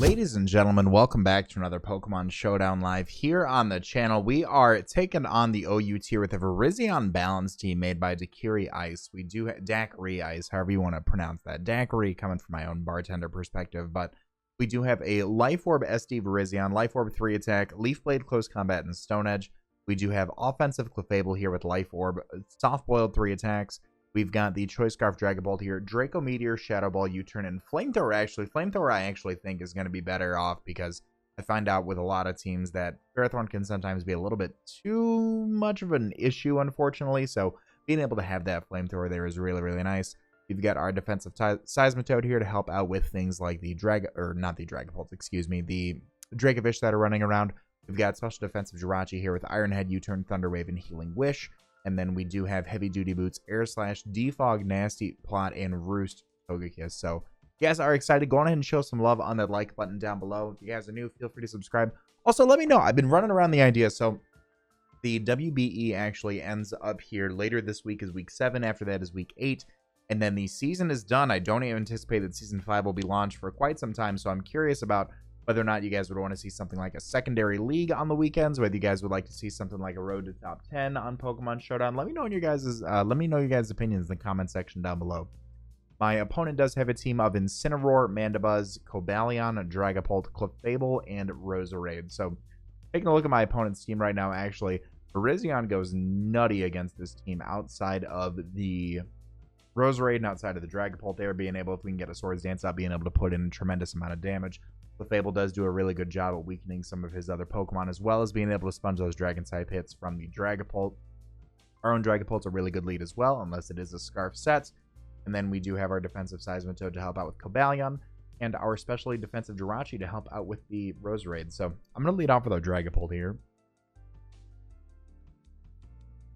Ladies and gentlemen, welcome back to another Pokemon Showdown live here on the channel. We are taking on the OU tier with a VIRIZION balance team made by Daiquiri Ice. We do Daiquiri Ice, however you want to pronounce that. Daiquiri coming from my own bartender perspective, but we do have a Life Orb SD VIRIZION, Life Orb 3 attack, Leaf Blade Close Combat, and Stone Edge. We do have offensive Clefable here with Life Orb, Soft Boiled 3 attacks. We've got the Choice Scarf Dragon Bolt here, Draco Meteor, Shadow Ball, U-Turn, and Flamethrower. Flamethrower I actually think is going to be better off because I find out with a lot of teams that Ferrothorn can sometimes be a little bit too much of an issue, unfortunately. So being able to have that Flamethrower there is really, really nice. We've got our defensive Seismitoad here to help out with things like the the Dracovish that are running around. We've got special defensive Jirachi here with Iron Head, U-Turn, Thunder Wave, and Healing Wish. And then we do have Heavy Duty Boots, Air Slash, Defog, Nasty Plot, and Roost Togekiss. So if you guys are excited, go on ahead and show some love on that like button down below. If you guys are new, feel free to subscribe. Also, let me know. I've been running around the idea. So the WBE actually ends up here later this week is week 7. After that is week 8. And then the season is done. I don't even anticipate that season 5 will be launched for quite some time. So I'm curious about whether or not you guys would want to see something like a secondary league on the weekends, whether you guys would like to see something like a road to top 10 on Pokemon Showdown. Let me know your guys' opinions in the comment section down below. My opponent does have a team of Incineroar, Mandibuzz, Cobalion, Dragapult, Clefable, and Roserade. So taking a look at my opponent's team right now, actually, VIRIZION goes nutty against this team outside of the Roserade and outside of the Dragapult there, being able, if we can get a Swords Dance out, being able to put in a tremendous amount of damage. Clefable does do a really good job at weakening some of his other Pokemon, as well as being able to sponge those Dragon-type hits from the Dragapult. Our own Dragapult's a really good lead as well, unless it is a Scarf set. And then we do have our defensive Seismitoad to help out with Cobalion, and our specially defensive Jirachi to help out with the Roserade. So I'm going to lead off with our Dragapult here,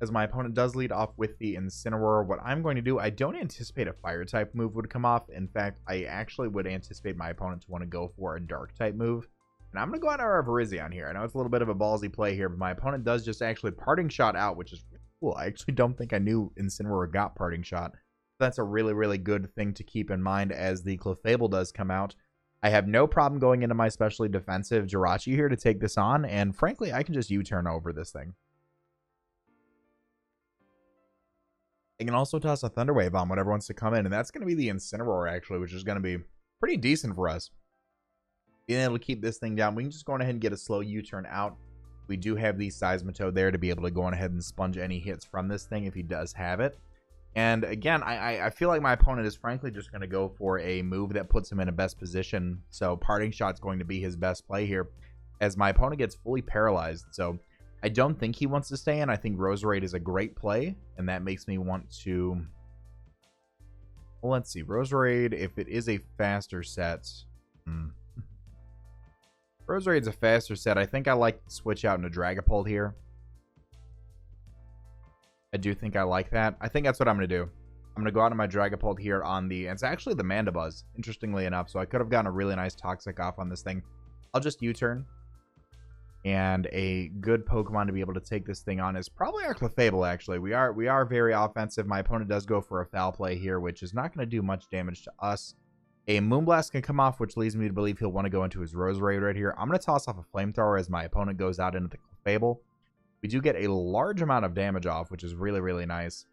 as my opponent does lead off with the Incineroar. What I'm going to do, I don't anticipate a Fire-type move would come off. In fact, I actually would anticipate my opponent to want to go for a Dark-type move. And I'm going to go on our VIRIZION here. I know it's a little bit of a ballsy play here, but my opponent does just actually Parting Shot out, which is really cool. I actually don't think I knew Incineroar got Parting Shot. That's a really, really good thing to keep in mind as the Clefable does come out. I have no problem going into my specially defensive Jirachi here to take this on, and frankly, I can just U-turn over this thing. I can also toss a Thunder Wave on whatever wants to come in, and that's going to be the Incineroar, actually, which is going to be pretty decent for us. Being able to keep this thing down, we can just go on ahead and get a slow U-turn out. We do have the Seismitoad there to be able to go on ahead and sponge any hits from this thing if he does have it. And again, I feel like my opponent is frankly just going to go for a move that puts him in a best position. So Parting Shot's going to be his best play here, as my opponent gets fully paralyzed. So I don't think he wants to stay in. I think Roserade is a great play, and that makes me want to... Well, let's see. Roserade, if it is a faster set... Roserade's a faster set. I think I like to switch out into Dragapult here. I do think I like that. I think that's what I'm going to do. I'm going to go out on my Dragapult here on the... It's actually the Mandibuzz, interestingly enough. So I could have gotten a really nice Toxic off on this thing. I'll just U-turn. And a good Pokemon to be able to take this thing on is probably our Clefable, actually. We are very offensive. My opponent does go for a Foul Play here, which is not going to do much damage to us. A Moonblast can come off, which leads me to believe he'll want to go into his Roserade right here. I'm going to toss off a Flamethrower as my opponent goes out into the Clefable. We do get a large amount of damage off, which is really, really nice.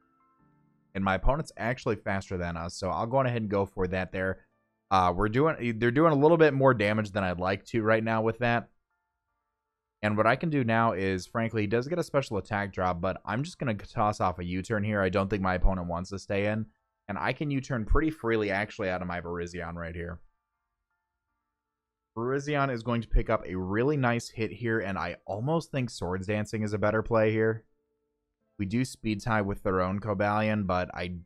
And my opponent's actually faster than us, so I'll go on ahead and go for that there. They're doing a little bit more damage than I'd like to right now with that. And what I can do now is, frankly, he does get a special attack drop, but I'm just going to toss off a U-turn here. I don't think my opponent wants to stay in. And I can U-turn pretty freely, actually, out of my VIRIZION right here. VIRIZION is going to pick up a really nice hit here, and I almost think Swords Dancing is a better play here. We do Speed Tie with their own Cobalion, but I'm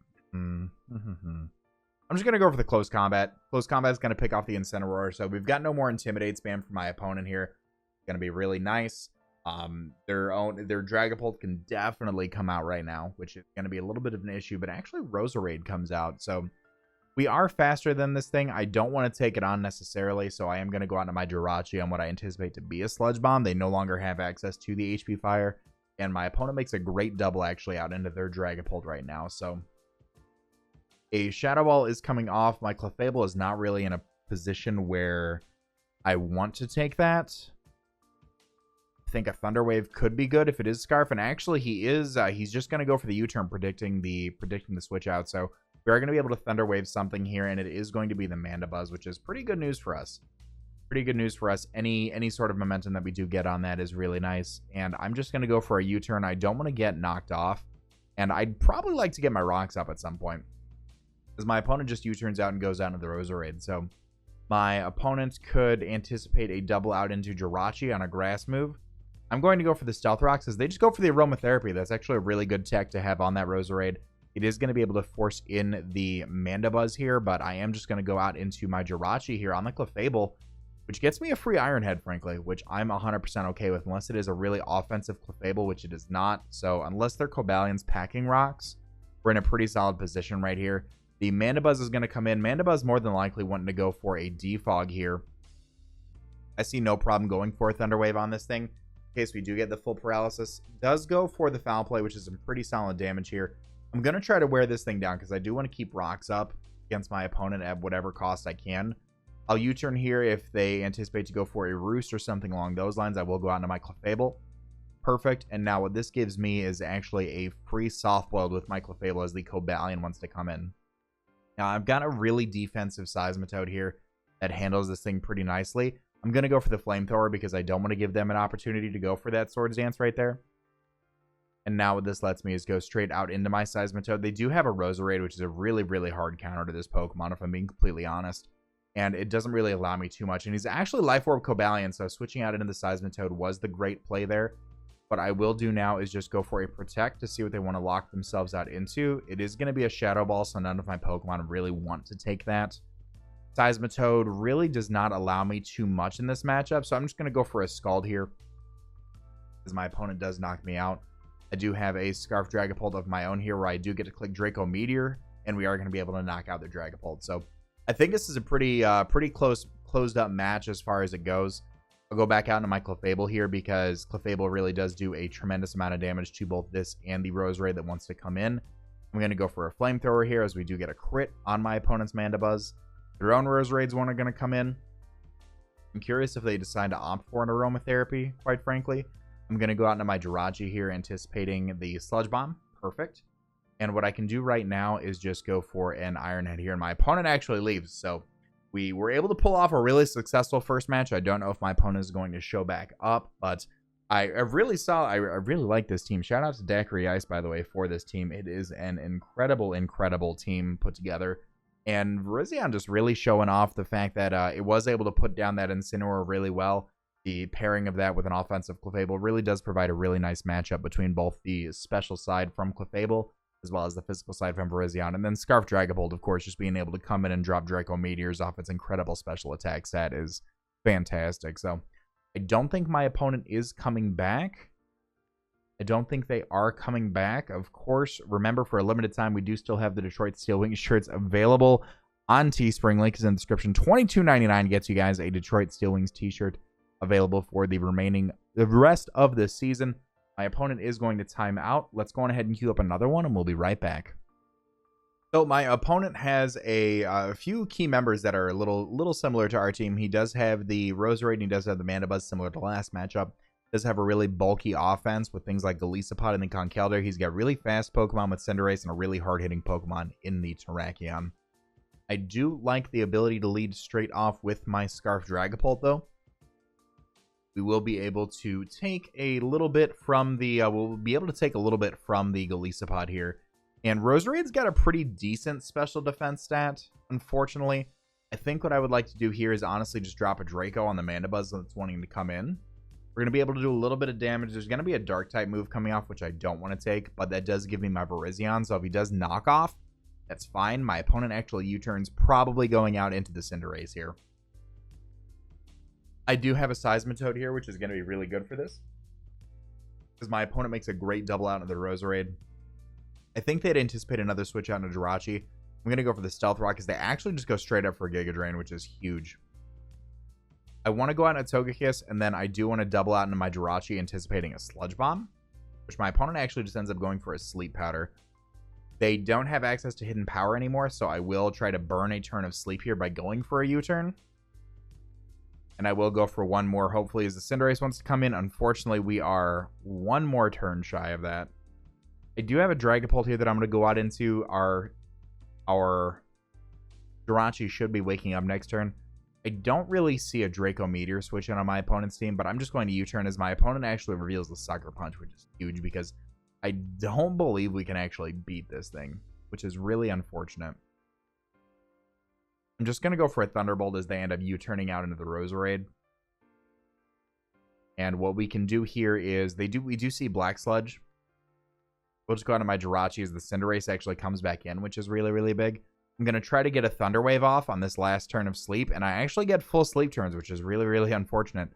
just going to go for the Close Combat. Close Combat is going to pick off the Incineroar, so we've got no more Intimidate spam for my opponent here. Going to be really nice. Their Dragapult can definitely come out right now, which is going to be a little bit of an issue, but actually Roserade comes out, so we are faster than this thing. I don't want to take it on necessarily, so I am going to go out to my Jirachi on what I anticipate to be a Sludge Bomb. They no longer have access to the HP Fire, and my opponent makes a great double actually out into their Dragapult right now, so a Shadow Ball is coming off. My Clefable is not really in a position where I want to take that. I think a Thunder Wave could be good if it is Scarf, and actually he is. He's just going to go for the U-turn, predicting the switch out. So we are going to be able to Thunder Wave something here, and it is going to be the Mandibuzz, which is pretty good news for us. Pretty good news for us. Any sort of momentum that we do get on that is really nice. And I'm just going to go for a U-turn. I don't want to get knocked off, and I'd probably like to get my rocks up at some point, because my opponent just U-turns out and goes out into the Roserade. So my opponent could anticipate a double out into Jirachi on a grass move. I'm going to go for the Stealth Rocks, as they just go for the Aromatherapy. That's actually a really good tech to have on that Roserade. It is going to be able to force in the Mandibuzz here, but I am just going to go out into my Jirachi here on the Clefable, which gets me a free Iron Head, frankly, which I'm 100% okay with, unless it is a really offensive Clefable, which it is not. So unless they're Cobalions packing rocks, we're in a pretty solid position right here. The Mandibuzz is going to come in. Mandibuzz more than likely wanting to go for a Defog here. I see no problem going for a Thunder Wave on this thing, in case we do get the full paralysis. Does go for the Foul Play, which is some pretty solid damage here. I'm going to try to wear this thing down, because I do want to keep rocks up against my opponent at whatever cost I can. I'll U-turn here if they anticipate to go for a Roost or something along those lines. I will go out into my Clefable. Perfect. And now what this gives me is actually a free Soft Boiled with my Clefable, as the Cobalion wants to come in. Now, I've got a really defensive Seismitoad here that handles this thing pretty nicely. I'm going to go for the Flamethrower, because I don't want to give them an opportunity to go for that Swords Dance right there. And now what this lets me is go straight out into my Seismitoad. They do have a Roserade, which is a really, really hard counter to this Pokemon, if I'm being completely honest. And it doesn't really allow me too much. And he's actually Life Orb Cobalion, so switching out into the Seismitoad was the great play there. What I will do now is just go for a Protect to see what they want to lock themselves out into. It is going to be a Shadow Ball, so none of my Pokemon really want to take that. Seismitoad really does not allow me too much in this matchup, so I'm just going to go for a Scald here, because my opponent does knock me out. I do have a Scarf Dragapult of my own here, where I do get to click Draco Meteor, and we are going to be able to knock out the Dragapult. So I think this is a pretty closed up match as far as it goes. I'll go back out into my Clefable here, because Clefable really does do a tremendous amount of damage to both this and the Roserade that wants to come in. I'm going to go for a Flamethrower here, as we do get a crit on my opponent's Mandibuzz. Their own Roserades are going to come in. I'm curious if they decide to opt for an Aromatherapy, quite frankly. I'm going to go out into my Jirachi here, anticipating the Sludge Bomb. Perfect. And what I can do right now is just go for an Iron Head here, and my opponent actually leaves. So we were able to pull off a really successful first match. I don't know if my opponent is going to show back up, but I really like this team. Shout out to Daiquiri Ice, by the way, for this team. It is an incredible team put together. And VIRIZION just really showing off the fact that it was able to put down that Incineroar really well. The pairing of that with an offensive Clefable really does provide a really nice matchup between both the special side from Clefable as well as the physical side from VIRIZION. And then Scarf Dragapult, of course, just being able to come in and drop Draco Meteors off its incredible special attack set is fantastic. So I don't think my opponent is coming back. I don't think they are coming back. Of course, remember, for a limited time, we do still have the Detroit Steel Wings shirts available on Teespring. Link is in the description. $22.99 gets you guys a Detroit Steel Wings t-shirt available for the rest of this season. My opponent is going to time out. Let's go on ahead and queue up another one, and we'll be right back. So my opponent has a few key members that are a little similar to our team. He does have the Roserade, and he does have the Mandibuzz, similar to the last matchup. Does have a really bulky offense with things like Golisopod and the Conkeldurr. He's got really fast Pokemon with Cinderace and a really hard-hitting Pokemon in the Terrakion. I do like the ability to lead straight off with my Scarf Dragapult, though. We will be able to take a little bit from the Golisopod here. And Roserade's got a pretty decent special defense stat, unfortunately. I think what I would like to do here is honestly just drop a Draco on the Mandibuzz that's wanting to come in. We're going to be able to do a little bit of damage. There's going to be a Dark-type move coming off, which I don't want to take, but that does give me my VIRIZION. So if he does knock off, that's fine. My opponent actually U-turns, probably going out into the Cinderace here. I do have a Seismitoad here, which is going to be really good for this, because my opponent makes a great double out into the Roserade. I think they'd anticipate another switch out into Jirachi. I'm going to go for the Stealth Rock, because they actually just go straight up for a Giga Drain, which is huge. I want to go out in a Togekiss, and then I do want to double out into my Jirachi, anticipating a Sludge Bomb, which my opponent actually just ends up going for a Sleep Powder. They don't have access to Hidden Power anymore, so I will try to burn a turn of Sleep here by going for a U-turn. And I will go for one more, hopefully, as the Cinderace wants to come in. Unfortunately, we are one more turn shy of that. I do have a Dragapult here that I'm going to go out into. Our Jirachi should be waking up next turn. I don't really see a Draco Meteor switch in on my opponent's team, but I'm just going to U-turn as my opponent actually reveals the Sucker Punch, which is huge because I don't believe we can actually beat this thing, which is really unfortunate. I'm just going to go for a Thunderbolt as they end up U-turning out into the Roserade. And what we can do here is we do see Black Sludge. We'll just go out to my Jirachi as the Cinderace actually comes back in, which is really, really big. I'm going to try to get a Thunder Wave off on this last turn of sleep, and I actually get full sleep turns, which is really, really unfortunate.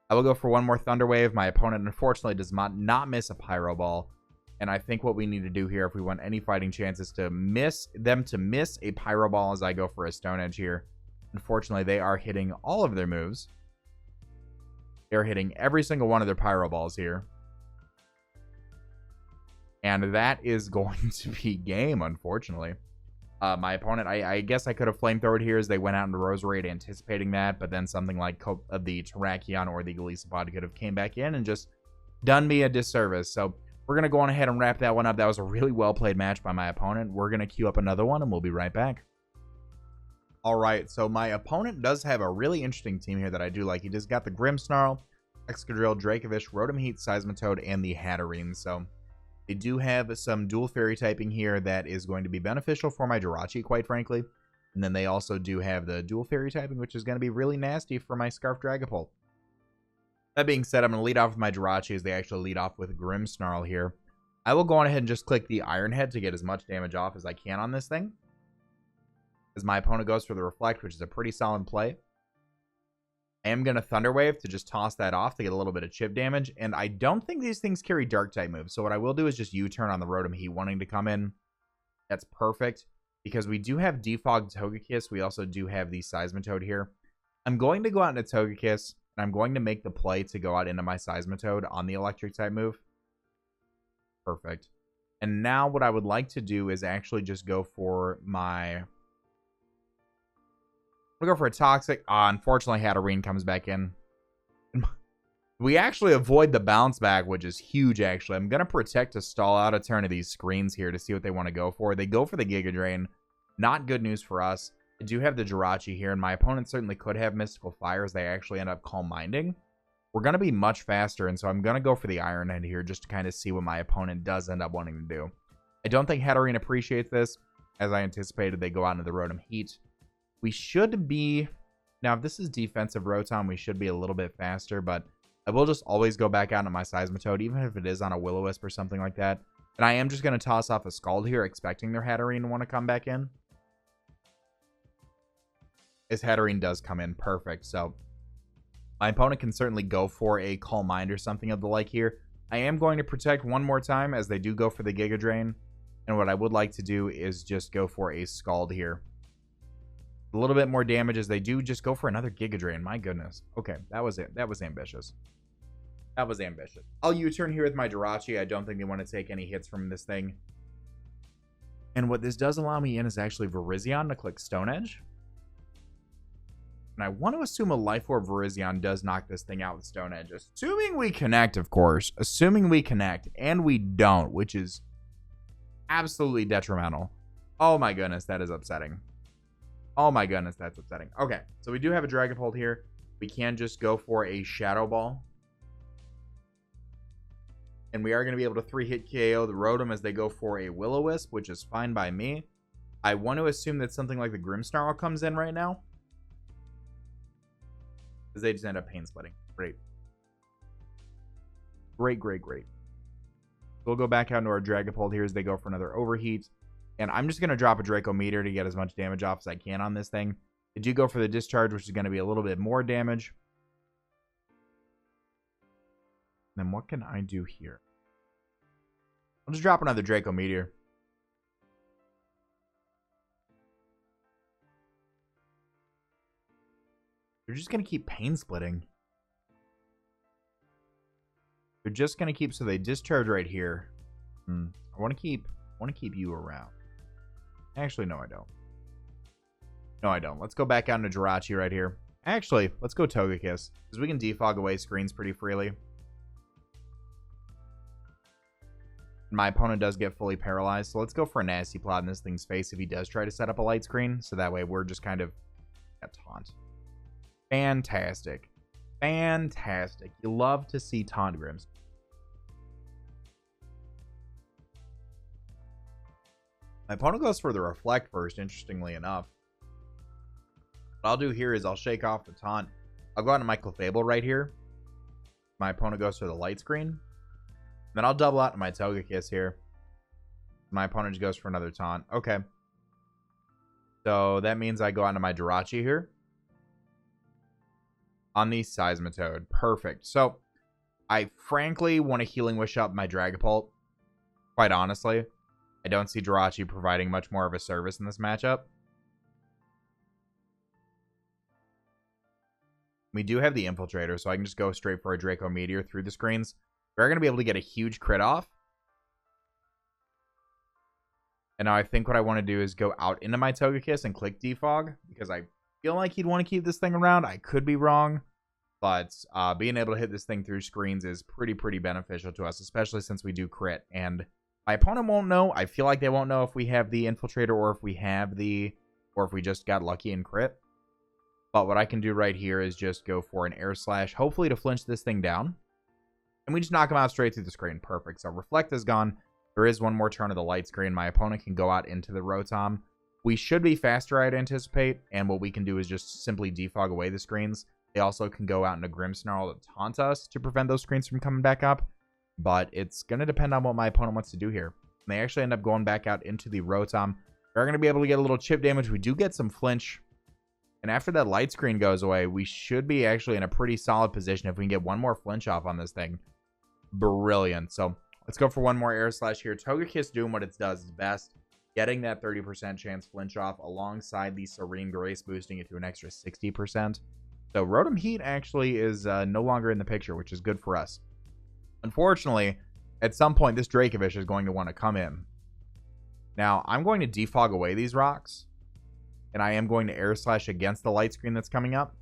I will go for one more Thunder Wave. My opponent, unfortunately, does not miss a Pyro Ball, and I think what we need to do here, if we want any fighting chances, to miss a Pyro Ball as I go for a Stone Edge here. Unfortunately, they are hitting all of their moves. They're hitting every single one of their Pyro Balls here. And that is going to be game, unfortunately. My opponent, I guess I could have flamethrowed here as they went out into Roserade anticipating that, but then something like the Terrakion or the Golisopod could have came back in and just done me a disservice. So we're going to go on ahead and wrap that one up. That was a really well-played match by my opponent. We're going to queue up another one, and we'll be right back. All right, so my opponent does have a really interesting team here that I do like. He just got the Grimmsnarl, Excadrill, Dracovish, Rotom Heat, Seismitoad, and the Hatterene. So they do have some dual fairy typing here that is going to be beneficial for my Jirachi, quite frankly. And then they also do have the dual fairy typing, which is going to be really nasty for my Scarf Dragapult. That being said, I'm going to lead off with my Jirachi as they actually lead off with Grimmsnarl here. I will go on ahead and just click the Iron Head to get as much damage off as I can on this thing, as my opponent goes for the Reflect, which is a pretty solid play. I am going to Thunder Wave to just toss that off to get a little bit of chip damage. And I don't think these things carry Dark-type moves. So what I will do is just U-turn on the Rotom Heat wanting to come in. That's perfect. Because we do have Defogged Togekiss. We also do have the Seismitoad here. I'm going to go out into Togekiss. And I'm going to make the play to go out into my Seismitoad on the Electric-type move. Perfect. And now what I would like to do is actually just go for my... We'll go for a Toxic. Unfortunately, Hatterene comes back in. We actually avoid the bounce back, which is huge, actually. I'm going to protect to stall out a turn of these screens here to see what they want to go for. They go for the Giga Drain. Not good news for us. I do have the Jirachi here, and my opponent certainly could have Mystical Fires. They actually end up Calm Minding. We're going to be much faster, and so I'm going to go for the Iron Head here just to kind of see what my opponent does end up wanting to do. I don't think Hatterene appreciates this. As I anticipated, they go out into the Rotom Heat. We should be... Now, if this is defensive Rotom, we should be a little bit faster, but I will just always go back out into my Seismitoad, even if it is on a Will-O-Wisp or something like that. And I am just going to toss off a Scald here, expecting their Hatterene to want to come back in. As Hatterene does come in, perfect. So, my opponent can certainly go for a Calm Mind or something of the like here. I am going to protect one more time, as they do go for the Giga Drain. And what I would like to do is just go for a Scald here. A little bit more damage as they do just go for another Giga Drain. My goodness. Okay, that was it. That was ambitious. That was ambitious. I'll U-turn here with my Jirachi. I don't think they want to take any hits from this thing. And what this does allow me in is actually Virizion to click Stone Edge. And I want to assume a Life Orb Virizion does knock this thing out with Stone Edge. Assuming we connect, of course. Assuming we connect. And we don't, which is absolutely detrimental. Oh my goodness, that is upsetting. Oh my goodness, that's upsetting. Okay, so we do have a Dragapult here. We can just go for a Shadow Ball. And we are going to be able to 3-hit KO the Rotom as they go for a Will-O-Wisp, which is fine by me. I want to assume that something like the Grimmsnarl comes in right now, because they just end up Pain Splitting. Great. Great, great, great. We'll go back out into our Dragapult here as they go for another Overheat. And I'm just going to drop a Draco Meteor to get as much damage off as I can on this thing. They do go for the Discharge, which is going to be a little bit more damage. And then what can I do here? I'll just drop another Draco Meteor. They're just going to keep Pain Splitting. They're just going to keep... So they Discharge right here. I want to keep you around. Actually, no, I don't. No, I don't. Let's go back out into Jirachi right here. Actually, let's go Togekiss, because we can defog away screens pretty freely. My opponent does get fully paralyzed, so let's go for a nasty plot in this thing's face if he does try to set up a light screen, so that way we're just kind of a taunt. Fantastic. Fantastic. You love to see taunt grims. My opponent goes for the reflect first, interestingly enough. What I'll do here is I'll shake off the taunt. I'll go out to my Clefable right here. My opponent goes for the light screen. Then I'll double out to my Togekiss here. My opponent just goes for another taunt. Okay. So that means I go on to my Jirachi here. On the Seismitoad. Perfect. So I frankly want to Healing Wish up my Dragapult. Quite honestly. I don't see Jirachi providing much more of a service in this matchup. We do have the Infiltrator, so I can just go straight for a Draco Meteor through the screens. We're going to be able to get a huge crit off. And now I think what I want to do is go out into my Togekiss and click Defog, because I feel like he'd want to keep this thing around. I could be wrong, but being able to hit this thing through screens is pretty beneficial to us, especially since we do crit. And my opponent won't know. I feel like they won't know if we have the Infiltrator or if we have the, or if we just got lucky and crit. But what I can do right here is just go for an Air Slash, hopefully to flinch this thing down. And we just knock him out straight through the screen. Perfect. So Reflect is gone. There is one more turn of the light screen. My opponent can go out into the Rotom. We should be faster, I'd anticipate. And what we can do is just simply defog away the screens. They also can go out into Grimmsnarl to taunt us to prevent those screens from coming back up. But it's going to depend on what my opponent wants to do here. And they actually end up going back out into the Rotom. We're going to be able to get a little chip damage. We do get some flinch. And after that light screen goes away, we should be actually in a pretty solid position if we can get one more flinch off on this thing. Brilliant. So let's go for one more Air Slash here. Togekiss doing what it does best. Getting that 30% chance flinch off alongside the Serene Grace, boosting it to an extra 60%. So Rotom Heat actually is no longer in the picture, which is good for us. Unfortunately, at some point, this Dracovish is going to want to come in. Now, I'm going to defog away these rocks. And I am going to Air Slash against the light screen that's coming up.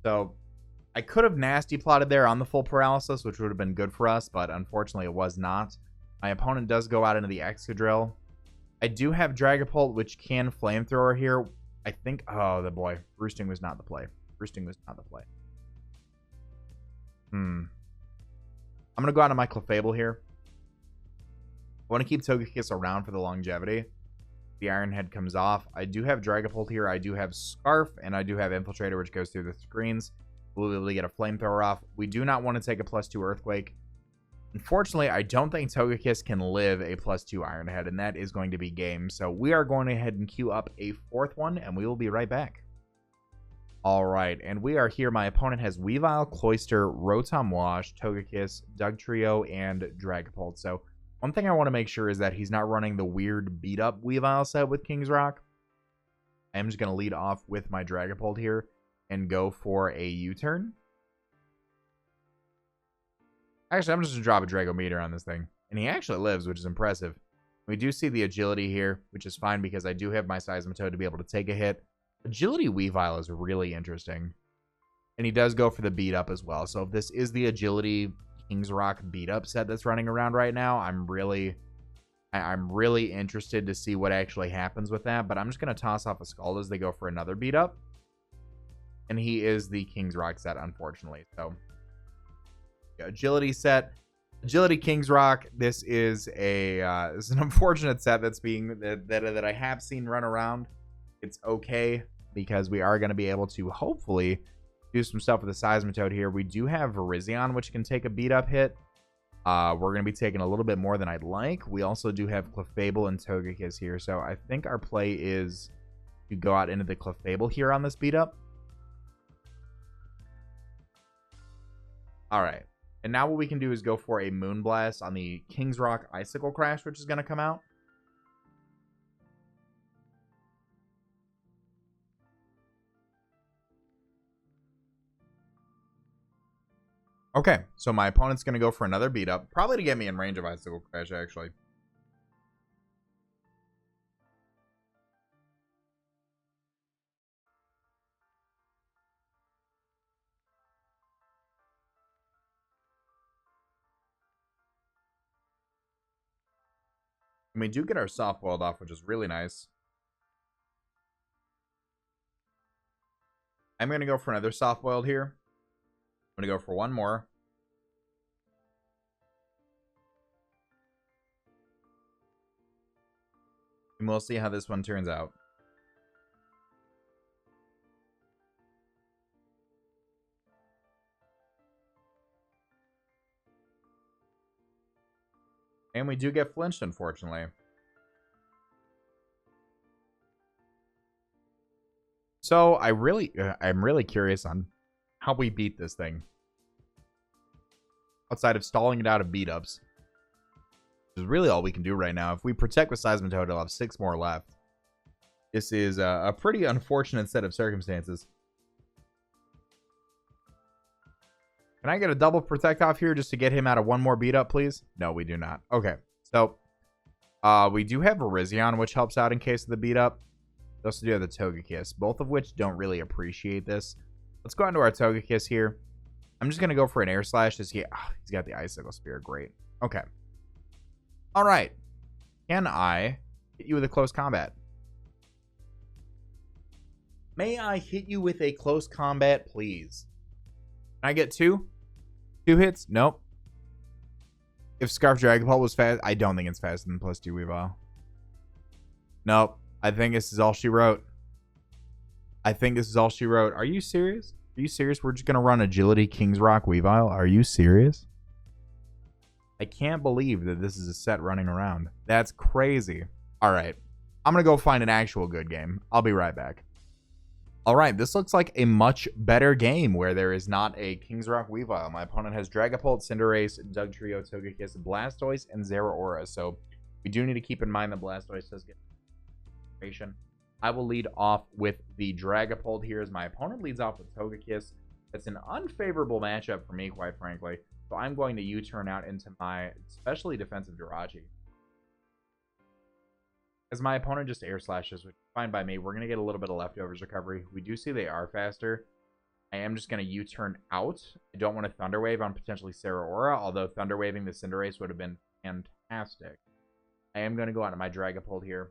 So I could have nasty plotted there on the full paralysis, which would have been good for us, but unfortunately it was not. My opponent does go out into the Excadrill. I do have Dragapult, which can Flamethrower here. I think, oh, the boy. Roosting was not the play. Roosting was not the play. I'm going to go out to my Clefable here. I want to keep Togekiss around for the longevity. The Iron Head comes off. I do have Dragapult here. I do have Scarf, and I do have Infiltrator, which goes through the screens. We'll be able to get a Flamethrower off. We do not want to take a +2 Earthquake. Unfortunately, I don't think Togekiss can live a +2 Iron Head, and that is going to be game. So we are going ahead and queue up a fourth one, and we will be right back. All right, and we are here. My opponent has Weavile, Cloyster, Rotom Wash, Togekiss, Dugtrio, and Dragapult. So one thing I want to make sure is that he's not running the weird beat-up Weavile set with King's Rock. I'm just going to lead off with my Dragapult here and go for a U-turn. Actually, I'm just going to drop a Draco Meteor on this thing. And he actually lives, which is impressive. We do see the agility here, which is fine because I do have my Seismitoad to be able to take a hit. Agility Weavile is really interesting. And he does go for the beat up as well. So if this is the agility King's Rock beat up set that's running around right now, I'm really interested to see what actually happens with that. But I'm just going to toss off a Scald as they go for another beat up. And he is the King's Rock set, unfortunately. So agility set, agility King's Rock. This is an unfortunate set that's being that I have seen run around. It's okay because we are going to be able to hopefully do some stuff with the Seismitoad here. We do have Virizion, which can take a beat up hit. We're going to be taking a little bit more than I'd like. We also do have Clefable and Togekiss here, so I think our play is to go out into the Clefable here on this beat up. All right. And now what we can do is go for a Moonblast on the King's Rock Icicle Crash, which is going to come out. Okay, so my opponent's going to go for another beat up, probably to get me in range of Icicle Crash, actually. And we do get our soft-boiled off, which is really nice. I'm going to go for another soft-boiled here. I'm going to go for one more. And we'll see how this one turns out. And we do get flinched, unfortunately. So I'm really curious on how we beat this thing. Outside of stalling it out of beat-ups. Which is really all we can do right now. If we protect with Seismitoad, it'll have 6 more left. This is a pretty unfortunate set of circumstances. Can I get a double protect off here just to get him out of one more beat up, please? No, we do not. Okay, so we do have VIRIZION, which helps out in case of the beat up. We also do have the Togekiss, both of which don't really appreciate this. Let's go on to our Togekiss here. I'm just going to go for an Air Slash. He's got the Icicle Spear. Great. Okay. All right. Can I hit you with a close combat? May I hit you with a close combat, please? Can I get 2? 2 hits? Nope. If Scarf Dragapult was fast, I don't think it's faster than +2 Weavile. Nope. I think this is all she wrote. Are you serious? Are you serious? We're just going to run Agility King's Rock Weavile? Are you serious? I can't believe that this is a set running around. That's crazy. All right. I'm going to go find an actual good game. I'll be right back. All right, this looks like a much better game where there is not a King's Rock Weavile. My opponent has Dragapult, Cinderace, Dugtrio, Togekiss, Blastoise, and Zeraora. So we do need to keep in mind that Blastoise does get concentration. I will lead off with the Dragapult here as my opponent leads off with Togekiss. It's an unfavorable matchup for me, quite frankly. So I'm going to U-turn out into my especially defensive Jirachi. As my opponent just Air Slashes, which is fine by me. We're going to get a little bit of leftovers recovery. We do see they are faster. I am just going to U-turn out. I don't want to Thunder Wave on potentially Zeraora, although Thunder Waving the Cinderace would have been fantastic. I am going to go out to my Dragapult here.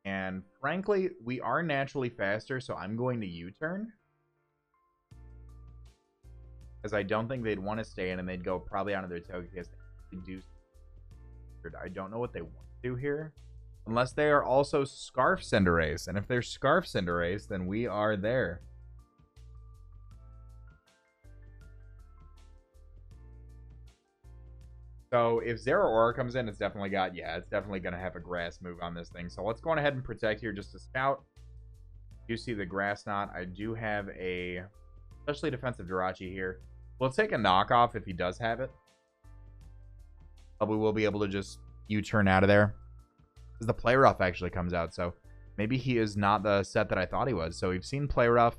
And frankly, we are naturally faster, so I'm going to U-turn. Because I don't think they'd want to stay in, and they'd go probably onto their Togekiss. I don't know what they want to do here. Unless they are also Scarf Cinderace. And if they're Scarf Cinderace, then we are there. So if Zeraora comes in, it's definitely got, it's definitely going to have a grass move on this thing. So let's go on ahead and protect here just to scout. You see the grass knot. I do have a especially defensive Jirachi here. We'll take a knockoff if he does have it. But we will be able to just U-turn out of there. Because the Play Rough actually comes out. So maybe he is not the set that I thought he was. So we've seen Play Rough.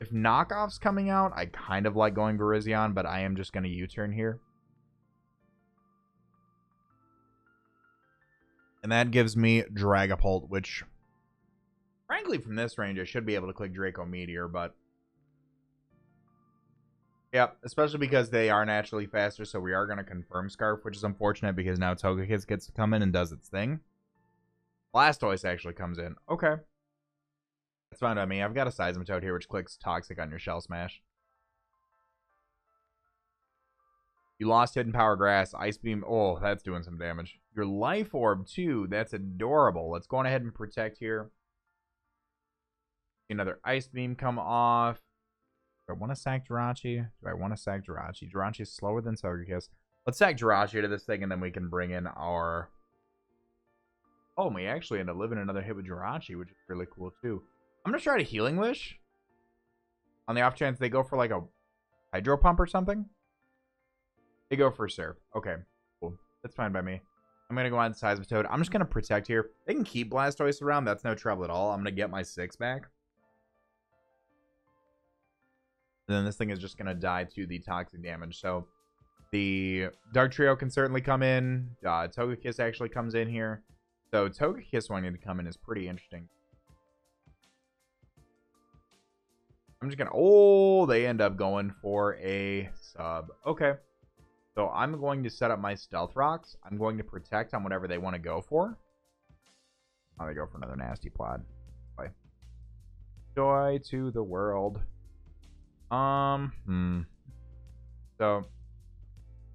If knockoff's coming out, I kind of like going VIRIZION, but I am just going to U-turn here. And that gives me Dragapult, which, frankly, from this range, I should be able to click Draco Meteor, but yeah, especially because they are naturally faster, so we are going to confirm Scarf, which is unfortunate because now Togekiss gets to come in and does its thing. Blastoise actually comes in. Okay. That's fine by me. I've got a Seismitoad here, which clicks Toxic on your Shell Smash. You lost Hidden Power Grass. Ice Beam. Oh, that's doing some damage. Your Life Orb, too. That's adorable. Let's go on ahead and protect here. Another Ice Beam come off. Do I want to sack Jirachi? Jirachi is slower than Togekiss. Let's sack Jirachi to this thing, and then we can bring in our... Oh, and we actually end up living another hit with Jirachi, which is really cool, too. I'm going to try to Healing Wish. On the off chance they go for, like, a Hydro Pump or something. They go for Surf. Okay, cool. That's fine by me. I'm going to go on Seismitoad. I'm just going to protect here. They can keep Blastoise around. That's no trouble at all. I'm going to get my 6 back. And then this thing is just going to die to the toxic damage. So the Dark Trio can certainly come in. Togekiss actually comes in here. So Togekiss wanting to come in is pretty interesting. I'm just going to... Oh, they end up going for a sub. Okay. So I'm going to set up my stealth rocks. I'm going to protect on whatever they want to go for. Oh, they go for another nasty plot. Bye. Joy to the world. So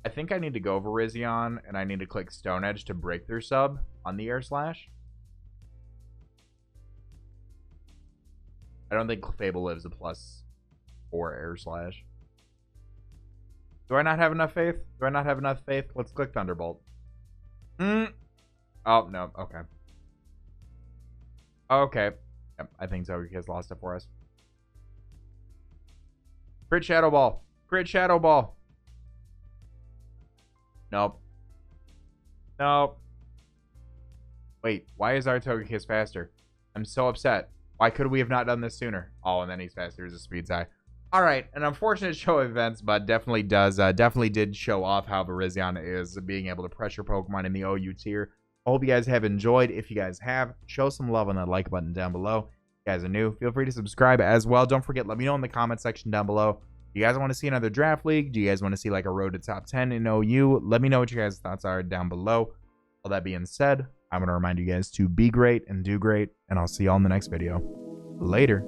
I think I need to go VIRIZION and I need to click Stone Edge to break their sub on the air slash. I don't think Fable lives a +4 air slash. Do I not have enough faith? Do I not have enough faith? Let's click Thunderbolt. Oh, no. Okay. Okay. Yep, I think Zogi has lost it for us. Crit Shadow Ball. Crit Shadow Ball. Nope. Nope. Wait, why is our Togekiss faster? I'm so upset. Why could we have not done this sooner? Oh, and then he's faster as a speed tie. All right, an unfortunate show of events, but definitely did show off how VIRIZION is being able to pressure Pokemon in the OU tier. I hope you guys have enjoyed. If you guys have, show some love on that like button down below. If you guys are new, feel free to subscribe as well. Don't forget, let me know in the comment section down below. Do you guys want to see another draft league? Do you guys want to see like a road to top 10 in OU? Let me know what you guys' thoughts are down below. All that being said, I'm going to remind you guys to be great and do great, and I'll see y'all in the next video. Later.